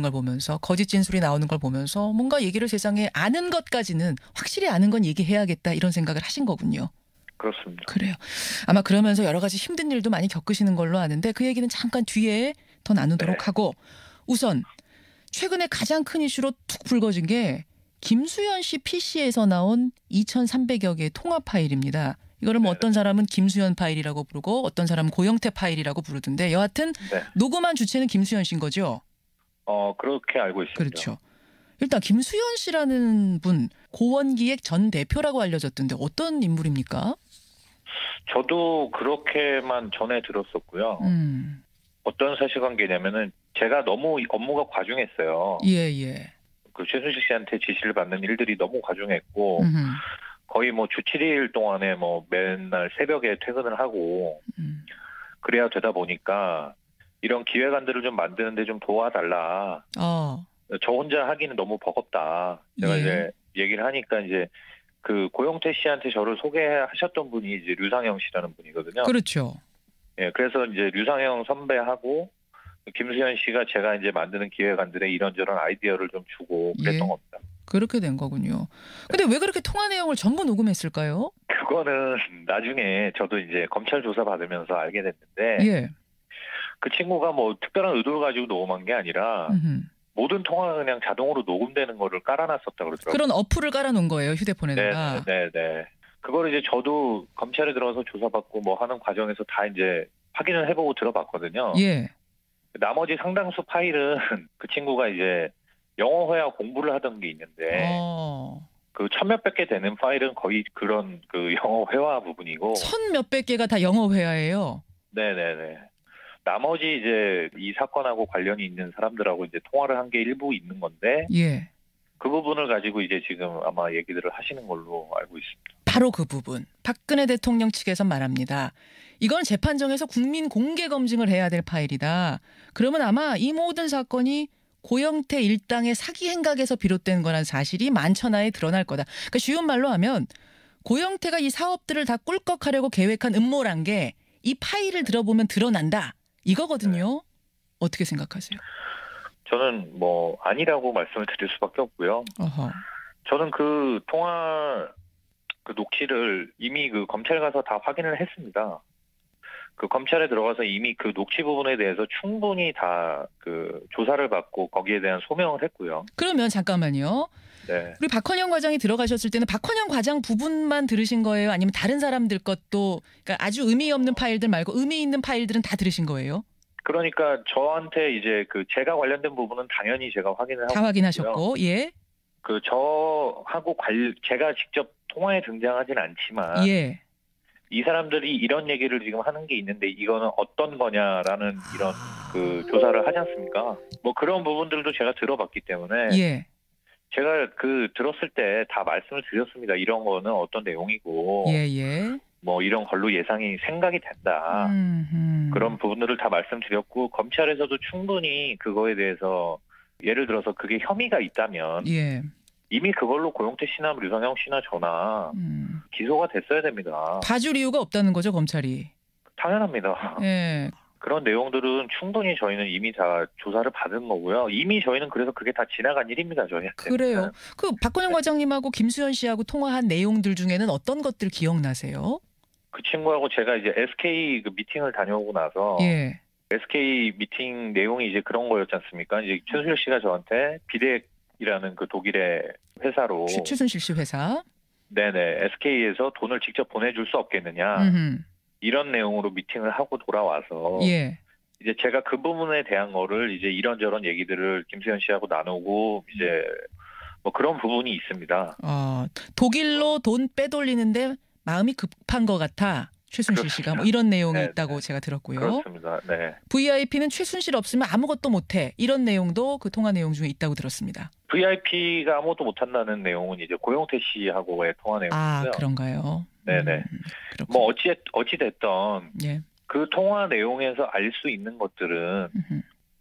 걸 보면서 거짓 진술이 나오는 걸 보면서 뭔가 얘기를 세상에 아는 것까지는 확실히 아는 건 얘기해야겠다 이런 생각을 하신 거군요. 그렇습니다. 그래요. 아마 그러면서 여러 가지 힘든 일도 많이 겪으시는 걸로 아는데 그 얘기는 잠깐 뒤에 더 네. 나누도록 하고 우선 최근에 가장 큰 이슈로 툭 불거진 게 김수현 씨 PC에서 나온 2,300여 개의 통화 파일입니다. 이거를 뭐 네네. 어떤 사람은 김수현 파일이라고 부르고 어떤 사람은 고영태 파일이라고 부르던데 여하튼 네. 녹음한 주체는 김수현 씨인 거죠? 그렇게 알고 있습니다. 그렇죠. 일단 김수현 씨라는 분 고원기획 전 대표라고 알려졌던데 어떤 인물입니까? 저도 그렇게만 전해 들었었고요. 어떤 사실관계냐면은 제가 너무 업무가 과중했어요. 예. 그 최순실 씨한테 지시를 받는 일들이 너무 과중했고 음흠. 거의 뭐 주 7일 동안에 뭐 맨날 새벽에 퇴근을 하고 그래야 되다 보니까 이런 기획안들을 좀 만드는데 좀 도와달라. 저 혼자 하기는 너무 버겁다. 제가 예. 이제 얘기를 하니까 이제 그 고영태 씨한테 저를 소개하셨던 분이 이제 류상영 씨라는 분이거든요. 그렇죠. 예, 그래서 이제 류상영 선배하고 김수현 씨가 제가 이제 만드는 기획안들에 이런저런 아이디어를 좀 주고 그랬던 예. 겁니다. 그렇게 된 거군요. 근데 왜 그렇게 통화 내용을 전부 녹음했을까요? 그거는 나중에 저도 이제 검찰 조사 받으면서 알게 됐는데 예. 그 친구가 뭐 특별한 의도를 가지고 녹음한 게 아니라 음흠. 모든 통화가 그냥 자동으로 녹음되는 거를 깔아놨었다 그러더라고요. 그런 어플을 깔아놓은 거예요 휴대폰에다가. 네네네. 그거를 이제 저도 검찰에 들어가서 조사받고 뭐 하는 과정에서 다 이제 확인을 해보고 들어봤거든요. 예. 나머지 상당수 파일은 그 친구가 이제 영어 회화 공부를 하던 게 있는데 그 천몇백 개 되는 파일은 거의 그런 그 영어 회화 부분이고 천 몇백 개가 다 영어 회화예요. 네네네. 나머지 이제 이 사건하고 관련이 있는 사람들하고 이제 통화를 한 게 일부 있는 건데 예. 그 부분을 가지고 이제 지금 아마 얘기들을 하시는 걸로 알고 있습니다. 바로 그 부분. 박근혜 대통령 측에서 말합니다. 이건 재판정에서 국민 공개 검증을 해야 될 파일이다. 그러면 아마 이 모든 사건이 고영태 일당의 사기 행각에서 비롯된 거란 사실이 만천하에 드러날 거다. 그러니까 쉬운 말로 하면 고영태가 이 사업들을 다 꿀꺽하려고 계획한 음모란 게 이 파일을 들어보면 드러난다. 이거거든요. 어떻게 생각하세요? 저는 뭐 아니라고 말씀을 드릴 수밖에 없고요. 어허. 저는 그 통화 그 녹취를 이미 그 검찰 가서 다 확인을 했습니다. 그 검찰에 들어가서 이미 그 녹취 부분에 대해서 충분히 다 그 조사를 받고 거기에 대한 소명을 했고요. 그러면 잠깐만요. 네. 우리 박헌영 과장이 들어가셨을 때는 박헌영 과장 부분만 들으신 거예요? 아니면 다른 사람들 것도 그러니까 아주 의미 없는 파일들 말고 의미 있는 파일들은 다 들으신 거예요? 그러니까 저한테 이제 그 제가 관련된 부분은 당연히 제가 확인을 하고 다 확인하셨고, 예, 그 저하고 제가 직접 통화에 등장하진 않지만 예. 이 사람들이 이런 얘기를 지금 하는 게 있는데 이거는 어떤 거냐라는 이런 그 조사를 하지 않습니까? 뭐 그런 부분들도 제가 들어봤기 때문에 예. 제가 그 들었을 때 다 말씀을 드렸습니다. 이런 거는 어떤 내용이고 예. 뭐 이런 걸로 예상이 생각이 된다. 그런 부분들을 다 말씀드렸고 검찰에서도 충분히 그거에 대해서 예를 들어서 그게 혐의가 있다면 예. 이미 그걸로 고영태 씨나 류상영 씨나 저나 기소가 됐어야 됩니다. 봐줄 이유가 없다는 거죠, 검찰이. 당연합니다. 예. 그런 내용들은 충분히 저희는 이미 다 조사를 받은 거고요. 이미 저희는 그래서 그게 다 지나간 일입니다. 저희한테. 그래요. 그 박헌영 과장님하고 김수현 씨하고 통화한 내용들 중에는 어떤 것들 기억나세요? 그 친구하고 제가 이제 SK 그 미팅을 다녀오고 나서 예. SK 미팅 내용이 이제 그런 거였지 않습니까? 이제 최순실 씨가 저한테 비덱이라는 그 독일의 회사로 최순실 씨 회사. 네네 SK에서 돈을 직접 보내줄 수 없겠느냐 이런 내용으로 미팅을 하고 돌아와서 예. 이제 제가 그 부분에 대한 거를 이제 이런저런 얘기들을 김수현 씨하고 나누고 이제 뭐 그런 부분이 있습니다. 독일로 돈 빼돌리는데 마음이 급한 것 같아. 최순실 씨가 뭐 이런 내용이 있다고 제가 들었고요. 그렇습니다. 네. VIP는 최순실 없으면 아무것도 못해. 이런 내용도 그 통화 내용 중에 있다고 들었습니다. VIP가 아무것도 못한다는 내용은 이제 고영태 씨하고의 통화 내용이고요. 그런가요? 네네. 뭐 어찌 됐던 예. 그 통화 내용에서 알 수 있는 것들은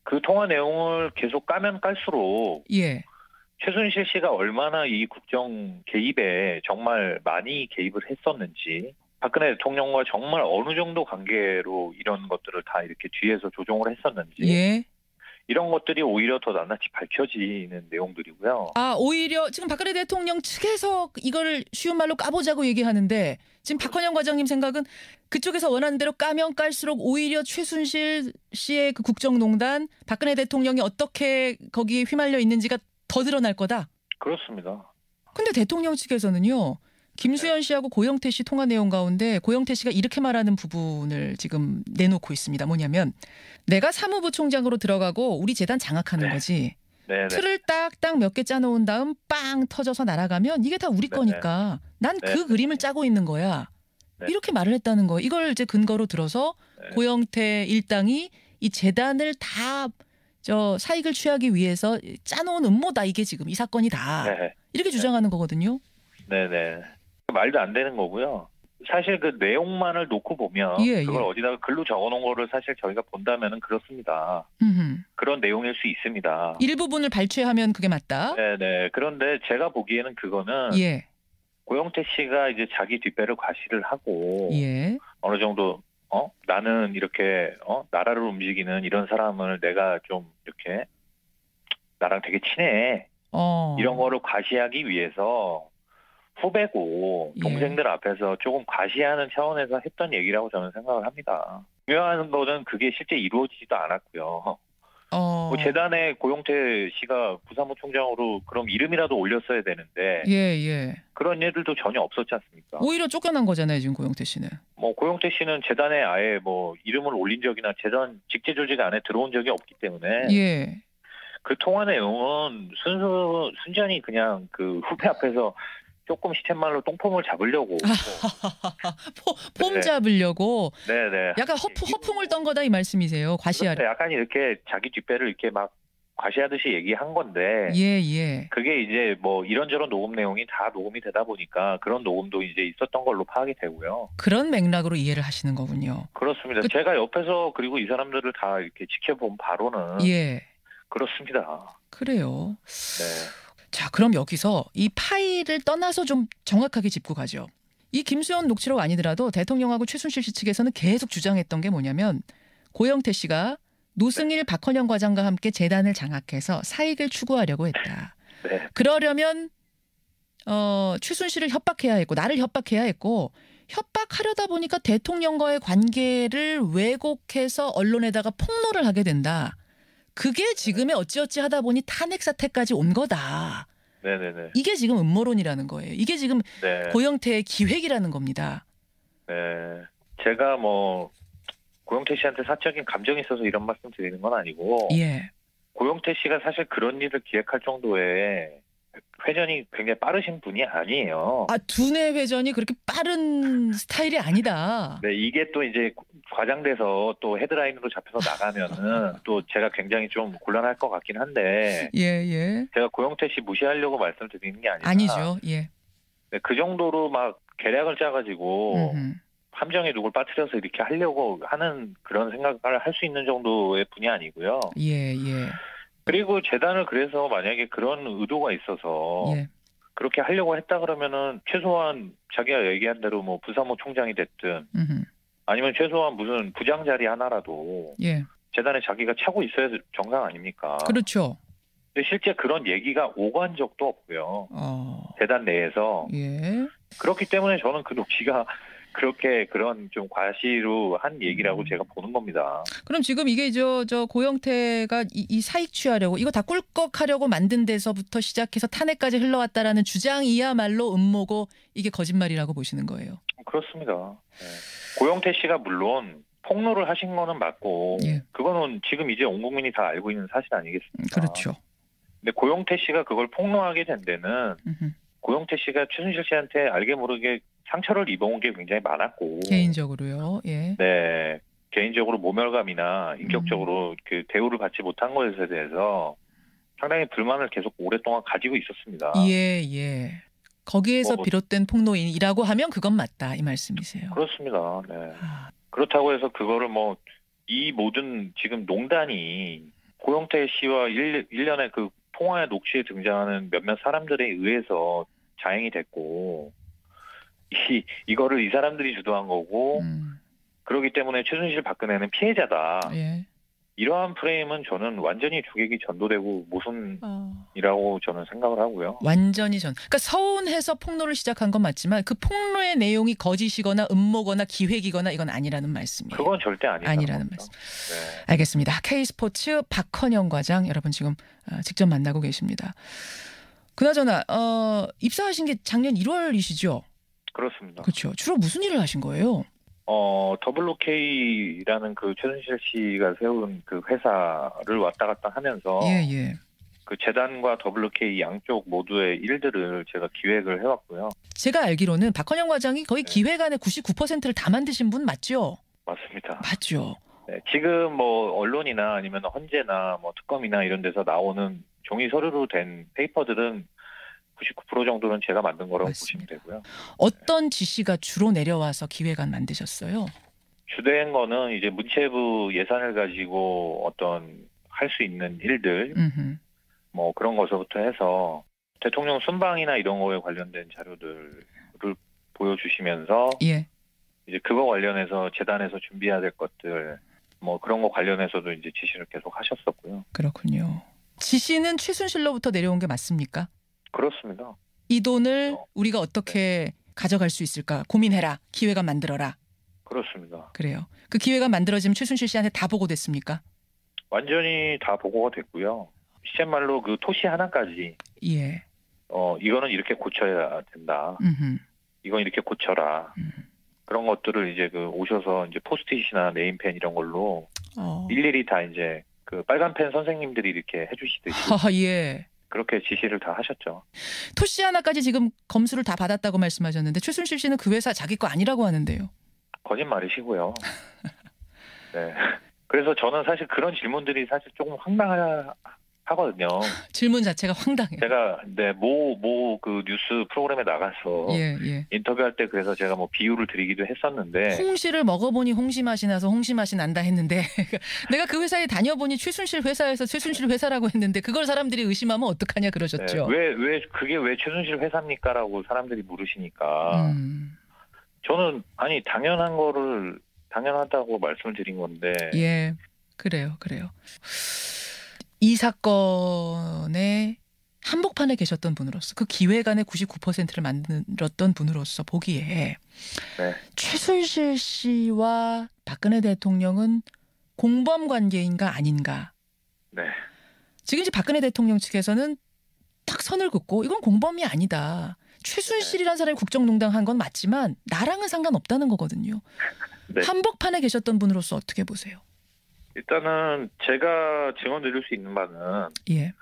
그 통화 내용을 계속 까면 깔수록 예. 최순실 씨가 얼마나 이 국정 개입에 정말 많이 개입을 했었는지 박근혜 대통령과 정말 어느 정도 관계로 이런 것들을 다 이렇게 뒤에서 조종을 했었는지 예. 이런 것들이 오히려 더 낱낱이 밝혀지는 내용들이고요. 아, 오히려 지금 박근혜 대통령 측에서 이걸 쉬운 말로 까보자고 얘기하는데 지금 박헌영 과장님 생각은 그쪽에서 원하는 대로 까면 깔수록 오히려 최순실 씨의 그 국정농단, 박근혜 대통령이 어떻게 거기에 휘말려 있는지가 더 드러날 거다. 그렇습니다. 근데 대통령 측에서는요. 김수현 씨하고 고영태 씨 통화 내용 가운데 고영태 씨가 이렇게 말하는 부분을 지금 내놓고 있습니다. 뭐냐면 내가 사무부 총장으로 들어가고 우리 재단 장악하는 거지. 네네. 틀을 딱딱 몇 개 짜놓은 다음 빵 터져서 날아가면 이게 다 우리 거니까 난 그 그림을 짜고 있는 거야. 네. 이렇게 말을 했다는 거예요. 이걸 이제 근거로 들어서 고영태 일당이 이 재단을 다 사익을 취하기 위해서 짜놓은 음모다. 이게 지금 이 사건이 다. 네. 이렇게 주장하는 거거든요. 네네. 말도 안 되는 거고요. 사실 그 내용만을 놓고 보면 예, 그걸 예. 어디다가 글로 적어놓은 거를 사실 저희가 본다면은 그렇습니다. 그런 내용일 수 있습니다. 일부분을 발췌하면 그게 맞다. 네네. 그런데 제가 보기에는 그거는 예, 고영태 씨가 이제 자기 뒷배를 과시를 하고 예. 어느 정도 나는 이렇게 나라를 움직이는 이런 사람을 내가 좀 이렇게 나랑 되게 친해 이런 거를 과시하기 위해서 후배고 동생들 앞에서 조금 과시하는 차원에서 했던 얘기라고 저는 생각을 합니다. 중요한 거는 그게 실제 이루어지지도 않았고요. 뭐 재단에 고영태 씨가 부사무 총장으로 그럼 이름이라도 올렸어야 되는데 예. 그런 일들도 전혀 없었지 않습니까? 오히려 쫓겨난 거잖아요, 지금 고영태 씨는. 뭐 고영태 씨는 재단에 아예 뭐 이름을 올린 적이나 재단 직제 조직 안에 들어온 적이 없기 때문에 예. 그 통화 내용은 순전히 그냥 그 후배 앞에서 조금 시쳇말로 똥폼을 잡으려고 폼 잡으려고 네네. 약간 허풍을 떤 거다 이 말씀이세요. 과시하려. 그렇죠. 약간 이렇게 자기 뒷배를 이렇게 막 과시하듯이 얘기한 건데 예. 그게 이제 뭐 이런저런 녹음 내용이 다 녹음이 되다 보니까 그런 녹음도 이제 있었던 걸로 파악이 되고요. 그런 맥락으로 이해를 하시는 거군요. 그렇습니다. 제가 옆에서 그리고 이 사람들을 다 이렇게 지켜본 바로는 예. 그렇습니다. 그래요. 네. 자, 그럼 여기서 이 파일을 떠나서 좀 정확하게 짚고 가죠. 이 김수현 녹취록 아니더라도 대통령하고 최순실 씨 측에서는 계속 주장했던 게 뭐냐면 고영태 씨가 노승일 박헌영 과장과 함께 재단을 장악해서 사익을 추구하려고 했다. 네. 그러려면 최순실을 협박해야 했고 나를 협박해야 했고 협박하려다 보니까 대통령과의 관계를 왜곡해서 언론에다가 폭로를 하게 된다. 그게 지금의 어찌어찌 하다 보니 탄핵 사태까지 온 거다. 네네네. 이게 지금 음모론이라는 거예요. 이게 지금 고영태의 기획이라는 겁니다. 네. 제가 뭐 고영태 씨한테 사적인 감정이 있어서 이런 말씀 드리는 건 아니고 예. 고영태 씨가 사실 그런 일을 기획할 정도의 회전이 굉장히 빠르신 분이 아니에요. 아, 두뇌 회전이 그렇게 빠른 스타일이 아니다. 네, 이게 또 이제 과장돼서 또 헤드라인으로 잡혀서 나가면은 또 제가 굉장히 좀 곤란할 것 같긴 한데. 예. 제가 고영태 씨 무시하려고 말씀드리는 게 아니라. 아니죠. 예. 네, 그 정도로 막 계략을 짜가지고 함정에 누굴 빠뜨려서 이렇게 하려고 하는 그런 생각을 할 수 있는 정도의 분이 아니고요. 예. 그리고 재단을 그래서 만약에 그런 의도가 있어서 그렇게 하려고 했다 그러면은 최소한 자기가 얘기한 대로 뭐 부사무 총장이 됐든 아니면 최소한 무슨 부장 자리 하나라도 재단에 자기가 차고 있어야 정상 아닙니까? 그렇죠. 근데 실제 그런 얘기가 오간 적도 없고요. 재단 내에서. 예. 그렇기 때문에 저는 그 녹취가 그렇게 그런 좀 과시로 한 얘기라고 제가 보는 겁니다. 그럼 지금 이게 저 고영태가 이 사익 취하려고 이거 다 꿀꺽하려고 만든 데서부터 시작해서 탄핵까지 흘러왔다라는 주장이야말로 음모고 이게 거짓말이라고 보시는 거예요. 그렇습니다. 네. 고영태 씨가 물론 폭로를 하신 거는 맞고 그거는 지금 이제 온 국민이 다 알고 있는 사실 아니겠습니까? 그렇죠. 근데 고영태 씨가 그걸 폭로하게 된 데는 고영태 씨가 최순실 씨한테 알게 모르게 상처를 입어온 게 굉장히 많았고 개인적으로요. 예. 네, 개인적으로 모멸감이나 인격적으로 그 대우를 받지 못한 것에 대해서 상당히 불만을 계속 오랫동안 가지고 있었습니다. 예. 거기에서 비롯된 폭로이라고 하면 그건 맞다 이 말씀이세요. 그렇습니다. 네. 그렇다고 해서 그거를 뭐 이 모든 지금 농단이 고영태 씨와 일련의 그 통화의 녹취에 등장하는 몇몇 사람들에 의해서 자행이 됐고 이거를 이 사람들이 주도한 거고 그렇기 때문에 최순실 박근혜는 피해자다. 이러한 프레임은 저는 완전히 주객이 전도되고 모순이라고 저는 생각을 하고요. 완전히 그러니까 서운해서 폭로를 시작한 건 맞지만 그 폭로의 내용이 거짓이거나 음모거나 기획이거나 이건 아니라는 말씀이에요. 그건 절대 아니라는 겁니다. 말씀. 네. 알겠습니다. K스포츠 박헌영 과장 여러분 지금 직접 만나고 계십니다. 그나저나 입사하신 게 작년 1월이시죠? 그렇습니다. 그렇죠. 주로 무슨 일을 하신 거예요? WK라는 그 최순실 씨가 세운 그 회사를 왔다 갔다 하면서 예. 그 재단과 WK 양쪽 모두의 일들을 제가 기획을 해왔고요. 제가 알기로는 박헌영 과장이 거의 네. 기획안의 99%를 다 만드신 분 맞죠? 맞습니다. 맞죠. 네, 지금 뭐 언론이나 아니면 헌재나 뭐 특검이나 이런 데서 나오는 종이 서류로 된 페이퍼들은 99% 정도는 제가 만든 거라고 맞습니다. 보시면 되고요. 어떤 지시가 주로 내려와서 기획안 만드셨어요? 주된 거는 이제 문체부 예산을 가지고 어떤 할 수 있는 일들, 음흠. 뭐 그런 것부터 해서 대통령 순방이나 이런 거에 관련된 자료들을 보여주시면서 예. 이제 그거 관련해서 재단에서 준비해야 될 것들, 뭐 그런 거 관련해서도 이제 지시를 계속 하셨었고요. 그렇군요. 지시는 최순실로부터 내려온 게 맞습니까? 그렇습니다. 이 돈을 우리가 어떻게 가져갈 수 있을까 고민해라. 기획안 만들어라. 그렇습니다. 그래요. 그 기획안 만들어지면 최순실 씨한테 다 보고됐습니까? 완전히 다 보고가 됐고요. 시쳇말로 그 토시 하나까지 예. 이거는 이렇게 고쳐야 된다. 음흠. 이건 이렇게 고쳐라. 그런 것들을 이제 그 오셔서 이제 포스트잇이나 네임펜 이런 걸로 일일이 다 이제 그 빨간 펜 선생님들이 이렇게 해주시듯이 예. 그렇게 지시를 다 하셨죠. 토시 하나까지 지금 검수를 다 받았다고 말씀하셨는데 최순실 씨는 그 회사 자기 거 아니라고 하는데요. 거짓말이시고요. 네. 그래서 저는 사실 그런 질문들이 사실 조금 황당하거든요. 질문 자체가 황당해요. 제가 그 뉴스 프로그램에 나가서 예. 인터뷰할 때 그래서 제가 뭐 비유를 드리기도 했었는데 홍시를 먹어보니 홍시 맛이 나서 홍시 맛이 난다 했는데 내가 그 회사에 다녀보니 최순실 회사에서 최순실 회사라고 했는데 그걸 사람들이 의심하면 어떡하냐 그러셨죠. 네, 그게 왜 최순실 회사입니까라고 사람들이 물으시니까 저는 아니 당연하다고 말씀을 드린 건데. 예, 그래요. 이 사건의 한복판에 계셨던 분으로서 그 기획안의 99%를 만들었던 분으로서 보기에 네. 최순실 씨와 박근혜 대통령은 공범 관계인가 아닌가. 네. 지금 이제 박근혜 대통령 측에서는 딱 선을 긋고 이건 공범이 아니다. 최순실이라는 사람이 국정농단 한 건 맞지만 나랑은 상관없다는 거거든요. 네. 한복판에 계셨던 분으로서 어떻게 보세요? 일단은 제가 증언 드릴 수 있는 바는 예.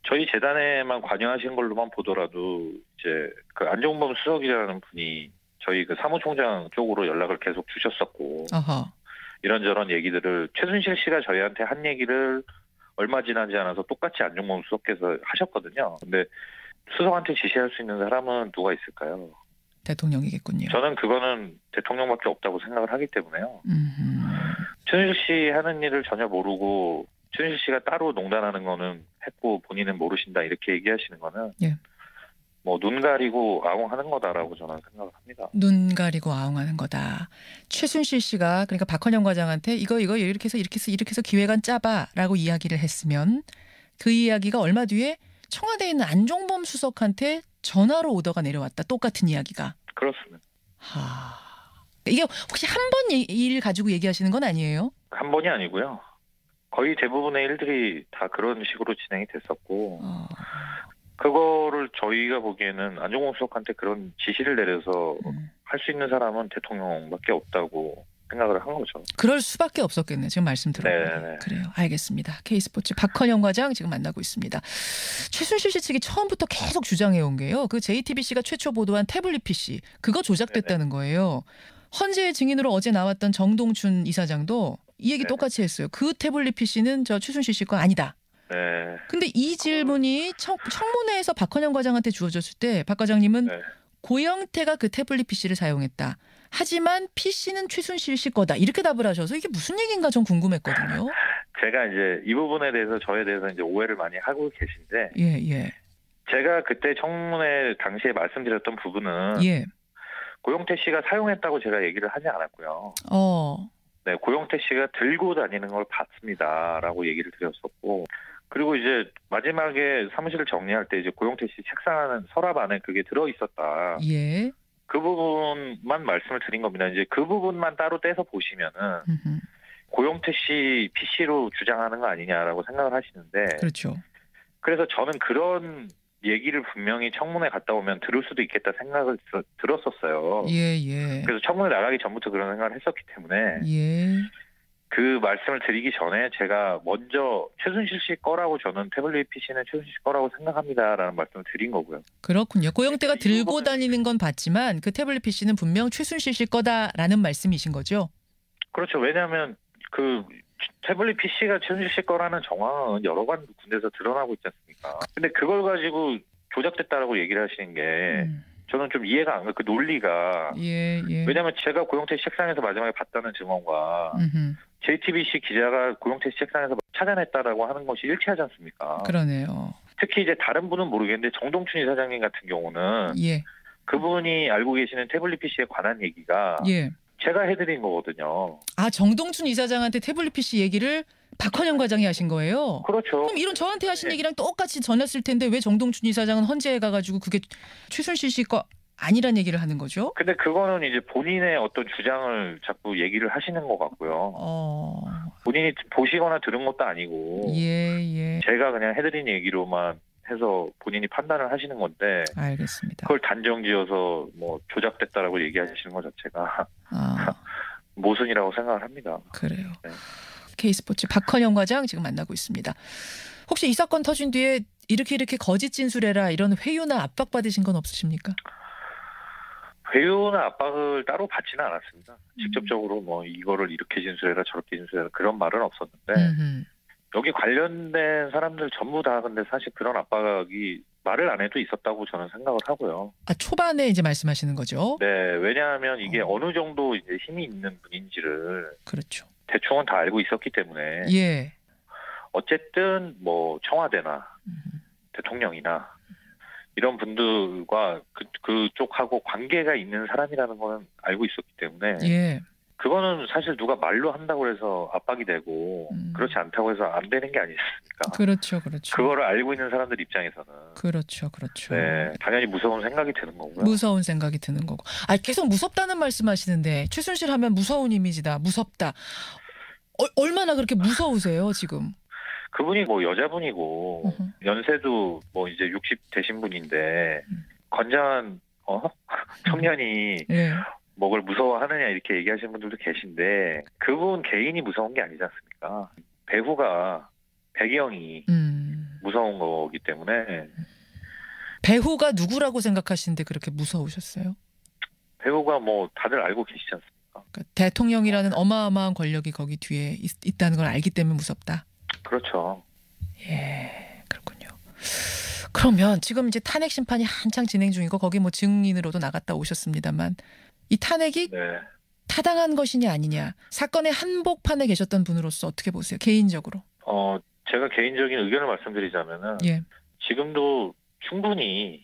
저희 재단에만 관여하신 걸로만 보더라도 이제 그 안종범 수석이라는 분이 저희 그 사무총장 쪽으로 연락을 계속 주셨었고 아하. 이런저런 얘기들을 최순실 씨가 저희한테 한 얘기를 얼마 지나지 않아서 똑같이 안종범 수석께서 하셨거든요. 근데 수석한테 지시할 수 있는 사람은 누가 있을까요? 대통령이겠군요. 저는 그거는 대통령밖에 없다고 생각을 하기 때문에요. 최순실 씨 하는 일을 전혀 모르고 최순실 씨가 따로 농단하는 거는 했고 본인은 모르신다 이렇게 얘기하시는 거는 예. 뭐 눈 가리고 아웅하는 거다라고 저는 생각을 합니다. 눈 가리고 아웅하는 거다. 최순실 씨가 그러니까 박헌영 과장한테 이거 이렇게 해서 기획안 짜봐라고 이야기를 했으면 그 이야기가 얼마 뒤에 청와대에 있는 안종범 수석한테 전화로 오더가 내려왔다. 똑같은 이야기가. 그렇습니다. 이게 혹시 한 번 일 가지고 얘기하시는 건 아니에요? 한 번이 아니고요. 거의 대부분의 일들이 다 그런 식으로 진행이 됐었고 그거를 저희가 보기에는 안종범 수석한테 그런 지시를 내려서 할 수 있는 사람은 대통령밖에 없다고 생각을 한 거죠. 그럴 수밖에 없었겠네요. 지금 말씀 들어보니. 네. 그래요. 알겠습니다. K스포츠 박헌영 과장 지금 만나고 있습니다. 최순실 씨 측이 처음부터 계속 주장해온 게요. 그 JTBC가 최초 보도한 태블릿 PC 그거 조작됐다는 거예요. 헌재의 증인으로 어제 나왔던 정동춘 이사장도 이 얘기 똑같이 했어요. 그 태블릿 PC는 저 최순실 씨 거 아니다. 네. 근데 이 질문이 청문회에서 박헌영 과장한테 주어졌을 때 박 과장님은 고영태가 그 태블릿 PC를 사용했다. 하지만 PC는 최순실 씨 거다. 이렇게 답을 하셔서 이게 무슨 얘기인가 좀 궁금했거든요. 제가 이제 이 부분에 대해서 저에 대해서 이제 오해를 많이 하고 계신데 예. 제가 그때 청문회 당시에 말씀드렸던 부분은 예. 고영태 씨가 사용했다고 제가 얘기를 하지 않았고요. 네, 고영태 씨가 들고 다니는 걸 봤습니다라고 얘기를 드렸었고, 그리고 이제 마지막에 사무실을 정리할 때 이제 고영태 씨 책상 서랍 안에 그게 들어 있었다. 예. 그 부분만 말씀을 드린 겁니다. 이제 그 부분만 따로 떼서 보시면은 음흠. 고영태 씨 PC로 주장하는 거 아니냐라고 생각을 하시는데, 그렇죠. 그래서 저는 그런 얘기를 분명히 청문회 갔다 오면 들을 수도 있겠다 생각을 들었었어요. 예. 그래서 청문회 나가기 전부터 그런 생각을 했었기 때문에 예. 그 말씀을 드리기 전에 제가 먼저 최순실 씨 거라고, 저는 태블릿 PC는 최순실 씨 거라고 생각합니다라는 말씀을 드린 거고요. 그렇군요. 고영태가 이 들고 부분은- 다니는 건 봤지만 그 태블릿 PC는 분명 최순실 씨 거다라는 말씀이신 거죠? 그렇죠. 왜냐하면 그 태블릿 PC가 최순실 씨 거라는 정황은 여러 군데서 드러나고 있지 않습니까? 근데 그걸 가지고 조작됐다라고 얘기를 하시는 게 저는 좀 이해가 안 가요. 그 논리가. 예. 왜냐하면 제가 고영태 씨 책상에서 마지막에 봤다는 증언과 음흠. JTBC 기자가 고영태 씨 책상에서 찾아냈다라고 하는 것이 일치하지 않습니까? 그러네요. 특히 이제 다른 분은 모르겠는데 정동춘 이사장님 같은 경우는 예. 그분이 알고 계시는 태블릿 PC에 관한 얘기가 예. 제가 해드린 거거든요. 아, 정동춘 이사장한테 태블릿 PC 얘기를 박헌영 과장이 하신 거예요? 그렇죠. 그럼 이런 저한테 하신 네. 얘기랑 똑같이 전했을 텐데 왜 정동춘 이사장은 헌재에 가가지고 그게 최순실 씨 거 아니란 얘기를 하는 거죠? 근데 그거는 이제 본인의 어떤 주장을 자꾸 얘기를 하시는 것 같고요. 본인이 보시거나 들은 것도 아니고 예. 제가 그냥 해드린 얘기로만 해서 본인이 판단을 하시는 건데, 알겠습니다. 그걸 단정지어서 뭐 조작됐다라고 얘기하시는 것 자체가 아, 모순이라고 생각을 합니다. 그래요. 네. K스포츠 박헌영 과장 지금 만나고 있습니다. 혹시 이 사건 터진 뒤에 이렇게 거짓 진술해라 이런 회유나 압박 받으신 건 없으십니까? 회유나 압박을 따로 받지는 않았습니다. 직접적으로 뭐 이거를 이렇게 진술해라 저렇게 진술해라 그런 말은 없었는데, 음흠. 여기 관련된 사람들 전부 다 근데 사실 그런 압박이 말을 안 해도 있었다고 저는 생각을 하고요. 아, 초반에 이제 말씀하시는 거죠? 네, 왜냐하면 이게 어느 정도 이제 힘이 있는 분인지를 그렇죠. 대충은 다 알고 있었기 때문에, 예. 어쨌든 뭐 청와대나 대통령이나 이런 분들과 그쪽하고 관계가 있는 사람이라는 거는 알고 있었기 때문에, 예. 그거는 사실 누가 말로 한다고 해서 압박이 되고 그렇지 않다고 해서 안 되는 게 아니겠습니까? 그렇죠. 그거를 알고 있는 사람들 입장에서는 그렇죠. 네, 당연히 무서운 생각이 드는 거고요. 무서운 생각이 드는 거고. 아, 계속 무섭다는 말씀하시는데 최순실 하면 무서운 이미지다. 무섭다. 얼마나 그렇게 무서우세요 지금? 그분이 뭐 여자분이고 어허. 연세도 뭐 이제 60 되신 분인데 건장한 청년이 예. 뭐 그걸 무서워하느냐 이렇게 얘기하시는 분들도 계신데, 그분 개인이 무서운 게 아니지 않습니까? 배우가 배경이 무서운 거기 때문에. 배우가 누구라고 생각하시는데 그렇게 무서우셨어요? 배우가 뭐 다들 알고 계시지 않습니까? 그러니까 대통령이라는 어마어마한 권력이 거기 뒤에 있다는 걸 알기 때문에 무섭다. 그렇죠. 예, 그렇군요. 그러면 지금 이제 탄핵 심판이 한창 진행 중이고 거기 뭐 증인으로도 나갔다 오셨습니다만 이 탄핵이 네. 타당한 것이냐 아니냐, 사건의 한복판에 계셨던 분으로서 어떻게 보세요? 개인적으로. 제가 개인적인 의견을 말씀드리자면은 예. 지금도 충분히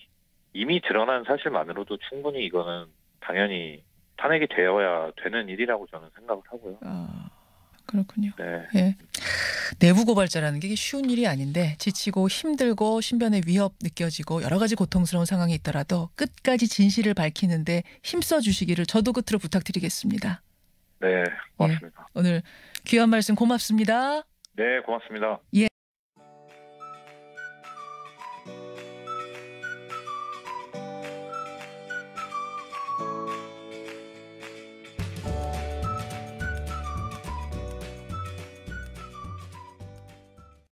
이미 드러난 사실만으로도 충분히 이거는 당연히 탄핵이 되어야 되는 일이라고 저는 생각을 하고요. 아, 그렇군요. 네. 예. 내부 고발자라는 게 쉬운 일이 아닌데 지치고 힘들고 신변의 위협 느껴지고 여러 가지 고통스러운 상황이 있더라도 끝까지 진실을 밝히는데 힘써 주시기를 저도 끝으로 부탁드리겠습니다. 네, 고맙습니다. 오늘 귀한 말씀 고맙습니다. 네, 고맙습니다. 예.